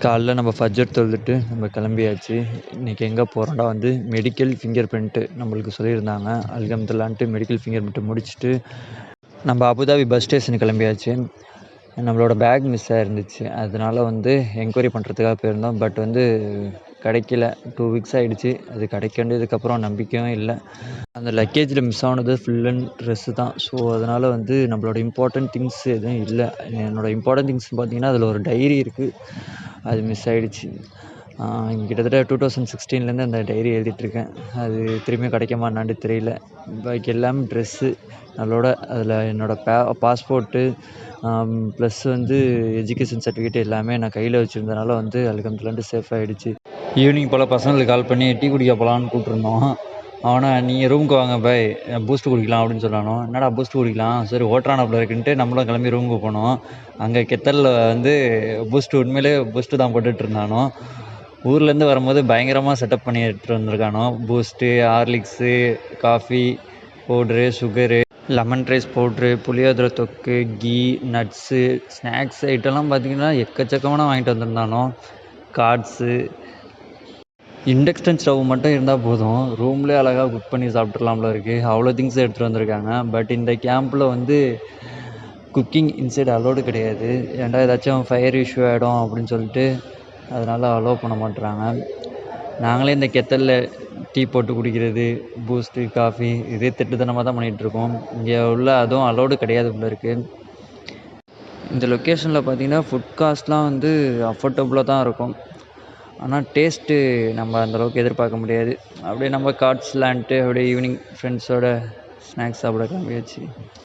காலைல நம்ம ஃபஜ்ர் தொழுதுட்டு நம்ம கிளம்பியாச்சு. இன்றைக்கி எங்கே போகிறோம்னா வந்து மெடிக்கல் ஃபிங்கர் பிரிண்ட்டு நம்மளுக்கு சொல்லியிருந்தாங்க. அல்ஹம்துலில்லாஹ்ன்ட்டு மெடிக்கல் ஃபிங்கர் பிரிண்ட்டு முடிச்சுட்டு நம்ம அபுதாபி பஸ் ஸ்டேஷனுக்கு கிளம்பியாச்சு. நம்மளோட பேக் மிஸ் ஆயிருந்துச்சு. அதனால வந்து என்கொயரி பண்ணுறதுக்காக போயிருந்தோம். பட் வந்து கிடைக்கல. 2 வீக்ஸ் ஆகிடுச்சு. அது கிடைக்க வேண்டியதுக்கப்புறம் நம்பிக்கையும் இல்லை. அந்த லக்கேஜில் மிஸ் ஆனது ஃபுல் அண்ட் ட்ரெஸ்ஸு தான். ஸோ அதனால் வந்து நம்மளோட இம்பார்ட்டன்ட் திங்ஸ் எதுவும் இல்லை. என்னோடய இம்பார்ட்டன்ட் திங்ஸ் பார்த்திங்கன்னா அதில் ஒரு டைரி இருக்குது. அது மிஸ் ஆகிடுச்சு. கிட்டத்தட்ட 2016லேருந்து அந்த டைரி எழுதிட்டுருக்கேன். அது திரும்பியும் கிடைக்குமா என்னான்னு தெரியல. பாக்கி எல்லாமே ட்ரெஸ்ஸு அதோட அதில் என்னோடய பாஸ்போர்ட்டு ப்ளஸ் வந்து எஜுகேஷன் சர்டிஃபிகேட் எல்லாமே நான் கையில் வச்சுருந்தனால வந்து அல்ஹம்துலில்லாஹ்ன்ட்டு சேஃப் ஆகிடுச்சு. ஈவினிங் போல் பசங்களுக்கு கால் பண்ணி டீ குடிக்க போகலான்னு கூப்பிட்ருந்தோம். அவனை நீங்கள் ரூமுக்கு வாங்க பாய், பூஸ்ட் குடிக்கலாம் அப்படின்னு சொன்னானோ. என்னடா பூஸ்ட் குடிக்கலாம், சரி ஓட்டுறானாப்புல இருக்குன்ட்டு நம்மளும் கிளம்பி ரூமுக்கு போனோம். அங்கே கெத்தலில் வந்து பூஸ்ட் உண்மையிலே பூஸ்ட்டு தான் போட்டுட்டு இருந்தானோ. ஊர்லேருந்து வரும்போது பயங்கரமாக செட்டப் பண்ணி எடுத்துகிட்டு வந்திருக்கானோ. Boost, Horlicks, coffee powder, sugar, lemon rice powder, புளியோதரை தொக்கு, கீ, நட்ஸு, ஸ்நாக்ஸ் ஐட்டம்லாம் பார்த்திங்கன்னா எக்கச்சக்கமான வாங்கிட்டு வந்திருந்தானோ. கார்ட்ஸு, இண்டக்ஷன் ஸ்டவ் மட்டும் இருந்தால் போதும், ரூம்லேயே அழகாக குக் பண்ணி சாப்பிட்றலாம்ல இருக்குது. அவ்வளோ திங்ஸ் எடுத்துகிட்டு வந்திருக்காங்க. பட் இந்த கேம்பில் வந்து குக்கிங் இன்சைட் அலோடு கிடையாது. ஏன்டா ஏதாச்சும் ஃபயர் இஷ்யூ ஆகிடும் அப்படின்னு சொல்லிட்டு அதனால் அலோவ் பண்ண மாட்டுறாங்க. நாங்களே இந்த கெத்தலில் டீ போட்டு குடிக்கிறது, பூஸ்ட்டு, காஃபி இதே திட்டுத்தனமாக தான் பண்ணிகிட்ருக்கோம். இங்கே உள்ள அதுவும் அலோடு கிடையாது உள்ள இருக்குது. இந்த லொக்கேஷனில் பார்த்திங்கன்னா ஃபுட் காஸ்ட்லாம் வந்து அஃபோர்டபுளாக தான் இருக்கும். ஆனால் டேஸ்ட்டு நம்ம அந்தளவுக்கு எதிர்பார்க்க முடியாது. அப்படியே நம்ம கார்ட்ஸ் விளாண்ட்டு அப்படியே ஈவினிங் ஃப்ரெண்ட்ஸோட ஸ்நாக்ஸ் சாப்பிட கிளம்பியாச்சு.